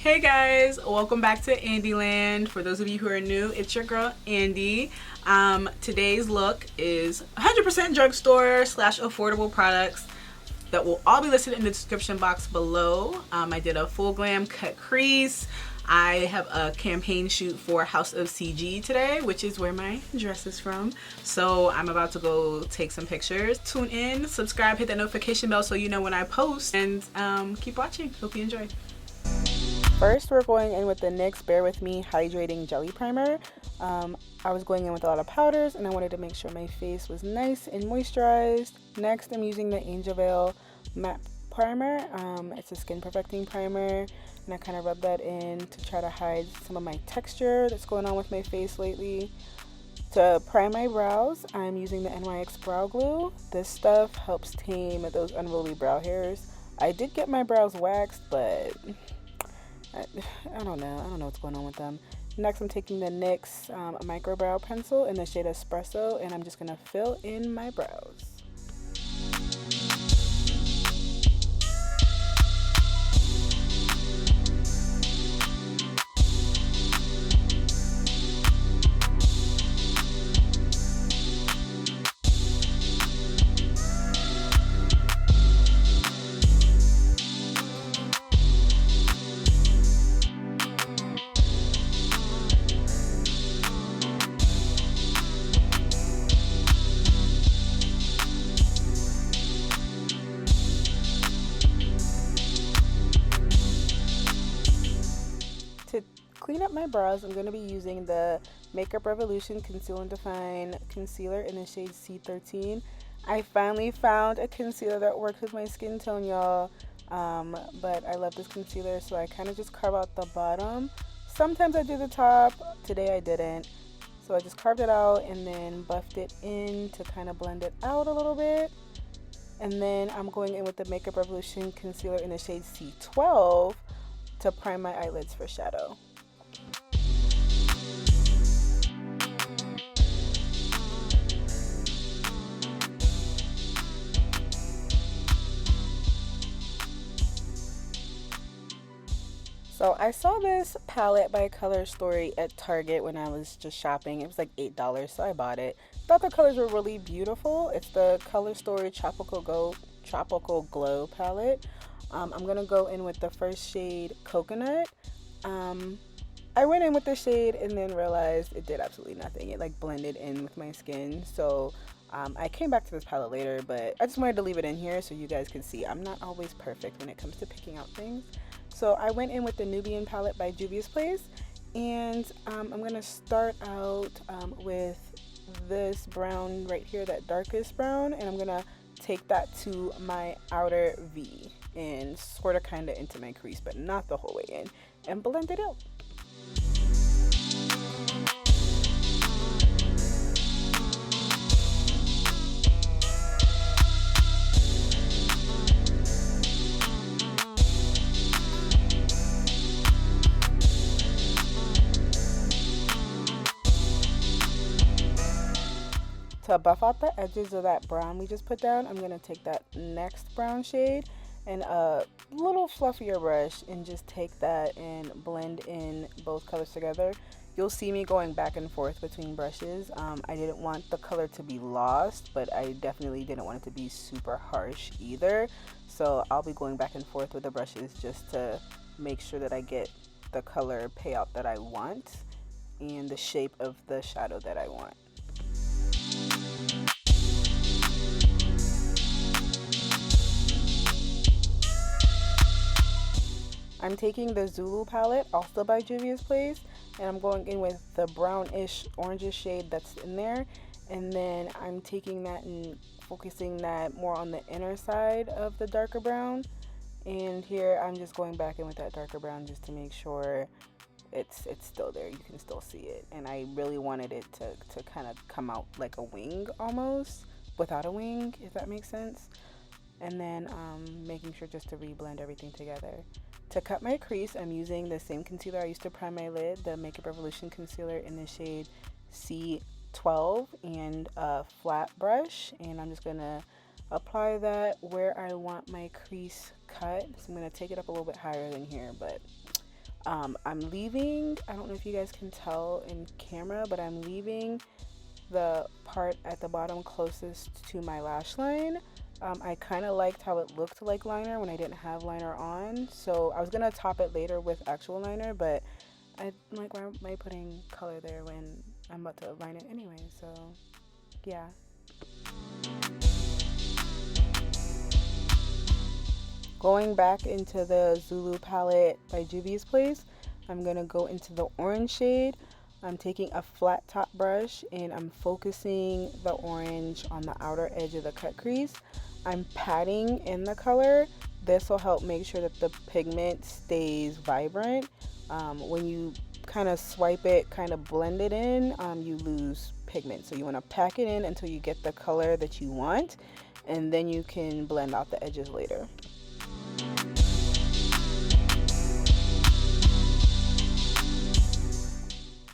Hey guys, welcome back to Andyland. For those of you who are new, it's your girl Andy. Today's look is 100% drugstore / affordable products that will all be listed in the description box below. I did a full glam cut crease. I have a campaign shoot for House of CG today, which is where my dress is from. So I'm about to go take some pictures. Tune in, subscribe, hit that notification bell so you know when I post, and keep watching. Hope you enjoy. First, we're going in with the NYX Bear With Me Hydrating Jelly Primer. I was going in with a lot of powders and I wanted to make sure my face was nice and moisturized. Next, I'm using the Angel Veil Matte Primer. It's a skin perfecting primer, and I kind of rub that in to try to hide some of my texture that's going on with my face lately. To prime my brows, I'm using the NYX Brow Glue. This stuff helps tame those unruly brow hairs. I did get my brows waxed, but I don't know what's going on with them. Next, I'm taking the NYX Microbrow pencil in the shade Espresso, and I'm just gonna fill in my brows. To clean up my brows, I'm going to be using the Makeup Revolution Conceal and Define Concealer in the shade C13. I finally found a concealer that works with my skin tone, y'all. But I love this concealer, so I kind of just carve out the bottom. Sometimes I do the top. Today I didn't. So I just carved it out and then buffed it in to kind of blend it out a little bit. And then I'm going in with the Makeup Revolution Concealer in the shade C12 to prime my eyelids for shadow. So I saw this palette by Color Story at Target when I was just shopping. It was like $8, so I bought it. Thought the colors were really beautiful. It's the Color Story Tropical Glow palette. I'm gonna go in with the first shade, Coconut. I went in with the shade and then realized it did absolutely nothing. It like blended in with my skin. So I came back to this palette later, but I just wanted to leave it in here so you guys can see I'm not always perfect when it comes to picking out things. So I went in with the Nubian palette by Juvia's Place, and I'm gonna start out with this brown right here, that darkest brown, and I'm gonna take that to my outer V and sort of kind of into my crease, but not the whole way in, and blend it out. To buff out the edges of that brown we just put down, I'm going to take that next brown shade and a little fluffier brush and just take that and blend in both colors together. You'll see me going back and forth between brushes. I didn't want the color to be lost, but I definitely didn't want it to be super harsh either. So I'll be going back and forth with the brushes just to make sure that I get the color payout that I want and the shape of the shadow that I want. I'm taking the Zulu palette, also by Juvia's Place, and I'm going in with the brownish, orangish shade that's in there, and then I'm taking that and focusing that more on the inner side of the darker brown, and here I'm just going back in with that darker brown just to make sure it's still there, you can still see it, and I really wanted it to kind of come out like a wing almost, without a wing, if that makes sense, and then making sure just to re-blend everything together. To cut my crease, I'm using the same concealer I used to prime my lid, the Makeup Revolution concealer in the shade C12, and a flat brush, and I'm just gonna apply that where I want my crease cut. So I'm gonna take it up a little bit higher than here, but I'm leaving, I don't know if you guys can tell in camera, but I'm leaving the part at the bottom closest to my lash line. I kind of liked how it looked like liner when I didn't have liner on, so I was gonna top it later with actual liner, but I'm like, why am I putting color there when I'm about to line it anyway? So yeah. Going back into the Zulu palette by Juvia's Place, I'm gonna go into the orange shade. I'm taking a flat top brush and I'm focusing the orange on the outer edge of the cut crease. I'm patting in the color. This will help make sure that the pigment stays vibrant. When you kind of swipe it, kind of blend it in, you lose pigment. So you want to pack it in until you get the color that you want, and then you can blend out the edges later.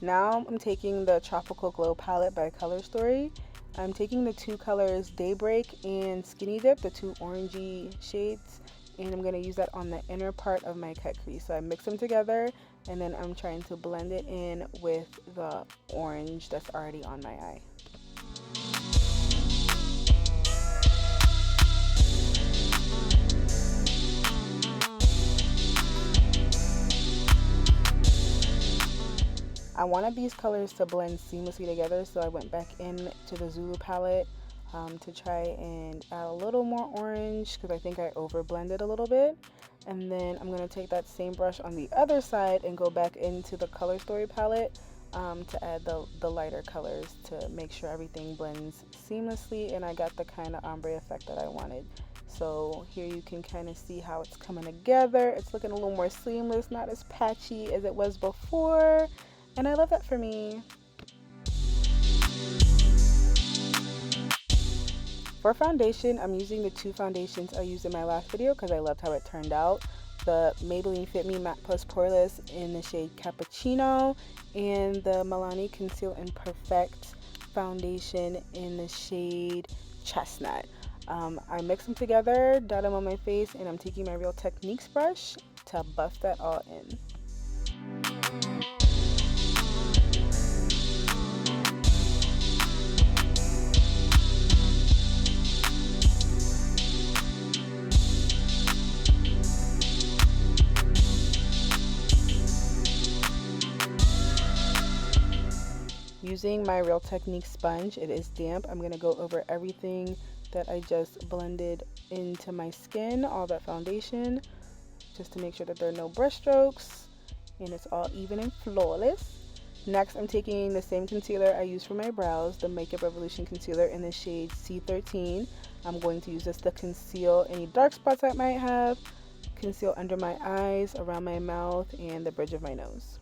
Now I'm taking the Tropical Glow palette by Color Story. I'm taking the two colors Daybreak and Skinny Dip, the two orangey shades, and I'm going to use that on the inner part of my cut crease. So I mix them together and then I'm trying to blend it in with the orange that's already on my eye. I wanted these colors to blend seamlessly together, so I went back in to the Zulu palette to try and add a little more orange because I think I over blended a little bit. And then I'm going to take that same brush on the other side and go back into the Color Story palette to add the lighter colors to make sure everything blends seamlessly and I got the kind of ombre effect that I wanted. So here you can kind of see how it's coming together. It's looking a little more seamless, not as patchy as it was before. And I love that for me. For foundation, I'm using the two foundations I used in my last video because I loved how it turned out. The Maybelline Fit Me Matte Plus Poreless in the shade Cappuccino and the Milani Conceal and Perfect foundation in the shade Chestnut. I mix them together, dot them on my face, and I'm taking my Real Techniques brush to buff that all in. Using my Real Techniques sponge, it is damp. I'm going to go over everything that I just blended into my skin, all that foundation, just to make sure that there are no brush strokes and it's all even and flawless. Next, I'm taking the same concealer I used for my brows, the Makeup Revolution concealer in the shade C13. I'm going to use this to conceal any dark spots I might have, conceal under my eyes, around my mouth, and the bridge of my nose.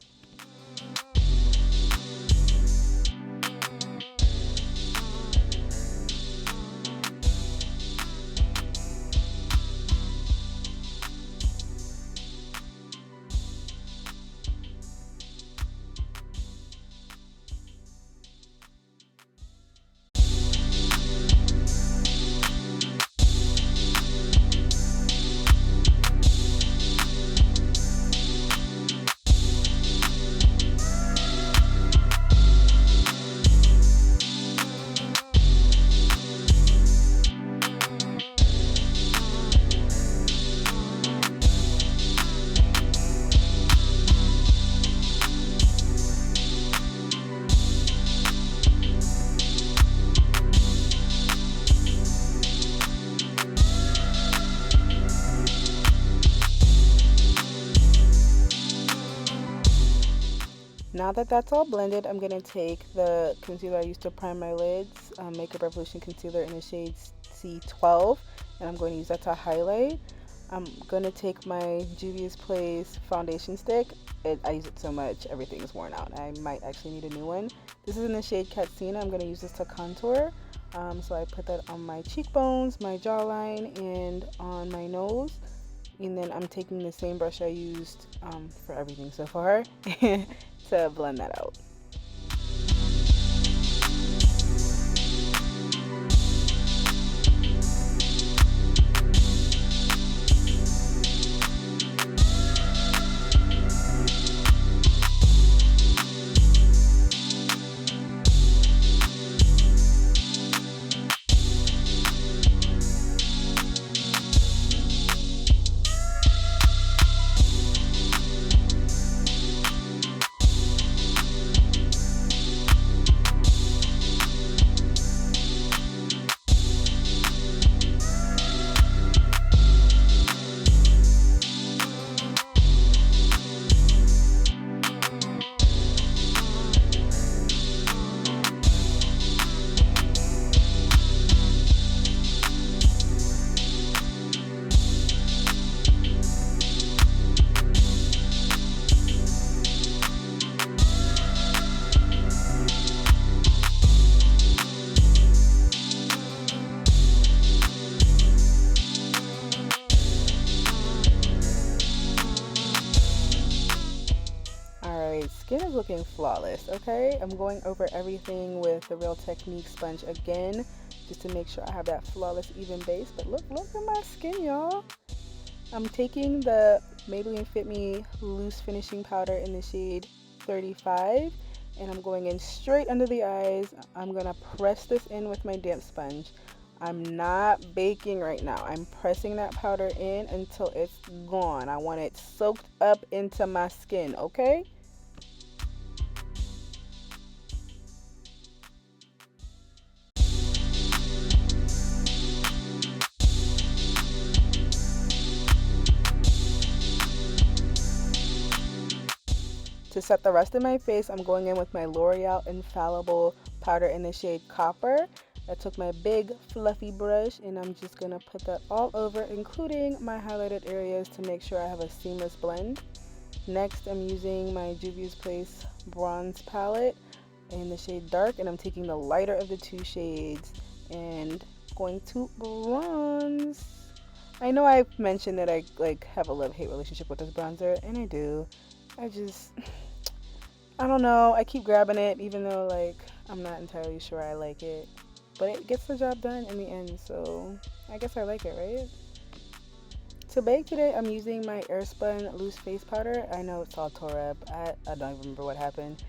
Now that that's all blended, I'm going to take the concealer I used to prime my lids, Makeup Revolution concealer in the shade C12, and I'm going to use that to highlight. I'm going to take my Juvia's Place foundation stick. I use it so much, everything's worn out. I might actually need a new one. This is in the shade Cappuccino. I'm going to use this to contour. So I put that on my cheekbones, my jawline, and on my nose. And then I'm taking the same brush I used for everything so far to blend that out. looking flawless, okay? I'm going over everything with the Real Technique sponge again, just to make sure I have that flawless even base. But look at my skin, y'all. I'm taking the Maybelline Fit Me Loose Finishing Powder in the shade 35, and I'm going in straight under the eyes. I'm gonna press this in with my damp sponge. I'm not baking right now. I'm pressing that powder in until it's gone. I want it soaked up into my skin, okay? To set the rest of my face, I'm going in with my L'Oreal Infallible powder in the shade Copper. I took my big fluffy brush and I'm just going to put that all over, including my highlighted areas, to make sure I have a seamless blend. Next, I'm using my Juvia's Place bronze palette in the shade Dark, and I'm taking the lighter of the two shades and going to bronze. I know I mentioned that I have a love-hate relationship with this bronzer, and I do. I don't know, I keep grabbing it even though I'm not entirely sure I like it, but it gets the job done in the end, so I guess I like it, right? To bake today, I'm using my Airspun loose face powder. I know it's all tore up, I don't even remember what happened.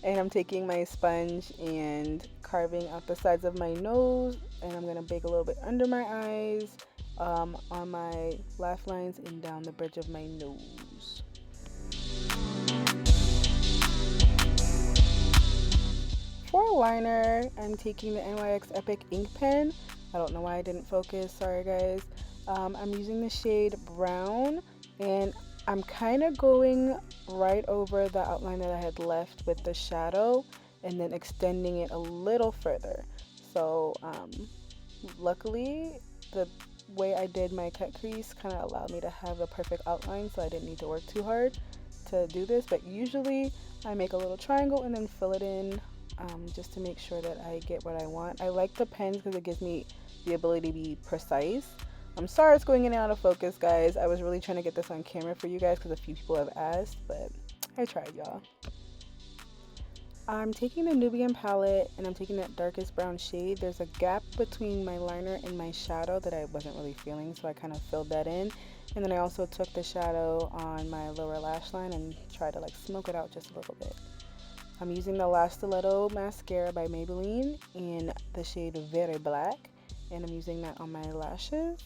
And I'm taking my sponge and carving out the sides of my nose, and I'm gonna bake a little bit under my eyes, on my lash lines, and down the bridge of my nose. For a liner, I'm taking the NYX Epic ink pen. I don't know why I didn't focus, sorry guys. I'm using the shade Brown, and I'm kind of going right over the outline that I had left with the shadow and then extending it a little further. So luckily the way I did my cut crease kind of allowed me to have a perfect outline, so I didn't need to work too hard to do this. But usually I make a little triangle and then fill it in, just to make sure that I get what I want. I like the pens because it gives me the ability to be precise. I'm sorry it's going in and out of focus, guys. I was really trying to get this on camera for you guys because a few people have asked, but I tried, y'all. I'm taking the Nubian palette and I'm taking that darkest brown shade. There's a gap between my liner and my shadow that I wasn't really feeling, so I kind of filled that in. And then I also took the shadow on my lower lash line and tried to smoke it out just a little bit. I'm using the Last Stiletto mascara by Maybelline in the shade Very Black, and I'm using that on my lashes.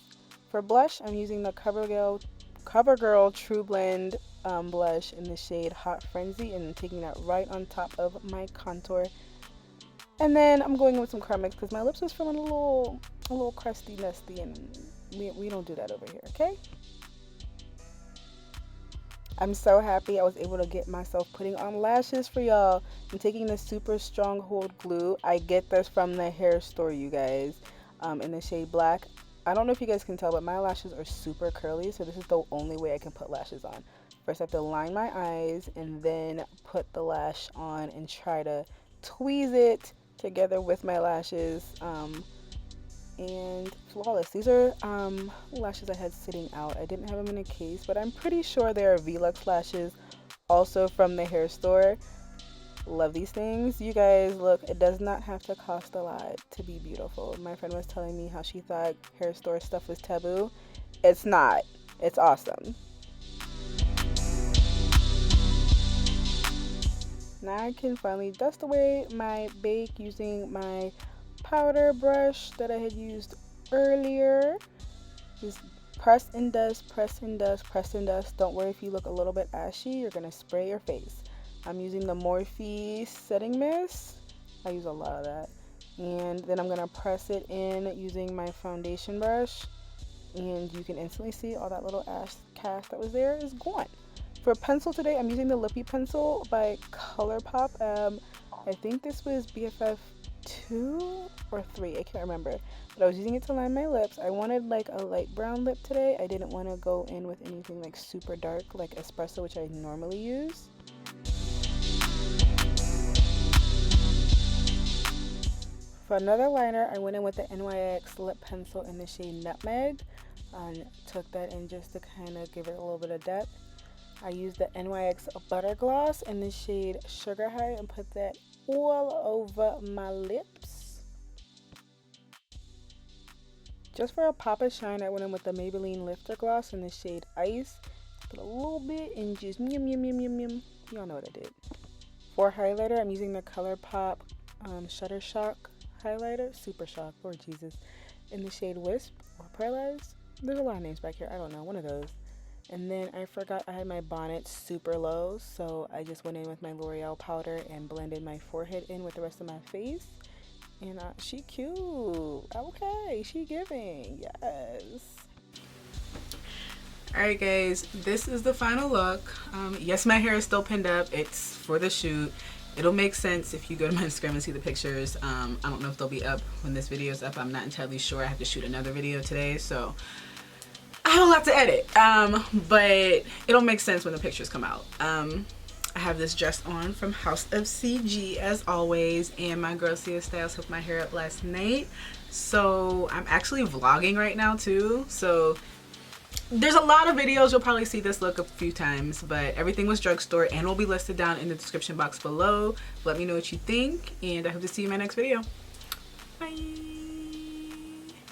For blush, I'm using the CoverGirl True Blend blush in the shade Hot Frenzy, and I'm taking that right on top of my contour. And then I'm going in with some Carmex because my lips was feeling a little crusty, dusty, and we don't do that over here, okay? I'm so happy I was able to get myself putting on lashes for y'all. I'm taking the Super Stronghold glue. I get this from the hair store, you guys, in the shade Black. I don't know if you guys can tell, but my lashes are super curly, so this is the only way I can put lashes on. First I have to line my eyes and then put the lash on and try to tweeze it together with my lashes, and flawless. These are lashes I had sitting out. I didn't have them in a case, but I'm pretty sure they are Velux lashes, also from the hair store. Love these things. You guys, look, it does not have to cost a lot to be beautiful. My friend was telling me how she thought hair store stuff was taboo. It's not. It's awesome. Now I can finally dust away my bake using my powder brush that I had used earlier. Just press and dust, press and dust, press and dust. Don't worry if you look a little bit ashy, you're gonna spray your face. I'm using the Morphe setting mist. I use a lot of that. And then I'm gonna press it in using my foundation brush, and you can instantly see all that little ash cast that was there is gone. For pencil today, I'm using the Lippie pencil by Colorpop. I think this was BFF 2 or 3, I can't remember, but I was using it to line my lips. I wanted a light brown lip today. I didn't want to go in with anything super dark like Espresso, which I normally use. For another liner, I went in with the NYX lip pencil in the shade Nutmeg and took that in just to kind of give it a little bit of depth. I used the NYX Butter Gloss in the shade Sugar High and put that all over my lips. Just for a pop of shine, I went in with the Maybelline Lifter Gloss in the shade Ice. Put a little bit and just yum yum yum yum yum. Y'all know what I did. For highlighter, I'm using the Colorpop Shutter Shock highlighter. Super Shock, Lord Jesus. In the shade Wisp or Paralyzed. There's a lot of names back here. I don't know. One of those. And then I forgot I had my bonnet super low, so I just went in with my Loreal powder and blended my forehead in with the rest of my face. And she cute. Okay, she giving. Yes. Alright guys, this is the final look. Yes, my hair is still pinned up. It's for the shoot. It'll make sense if you go to my Instagram and see the pictures. I don't know if they'll be up when this video is up. I'm not entirely sure. I have to shoot another video today, so I have a lot to edit, but it'll make sense when the pictures come out. I have this dress on from House of CG as always, and my girl Sia Styles hooked my hair up last night. So I'm actually vlogging right now too. So there's a lot of videos. You'll probably see this look a few times, but everything was Drugstore and will be listed down in the description box below. Let me know what you think, and I hope to see you in my next video. Bye.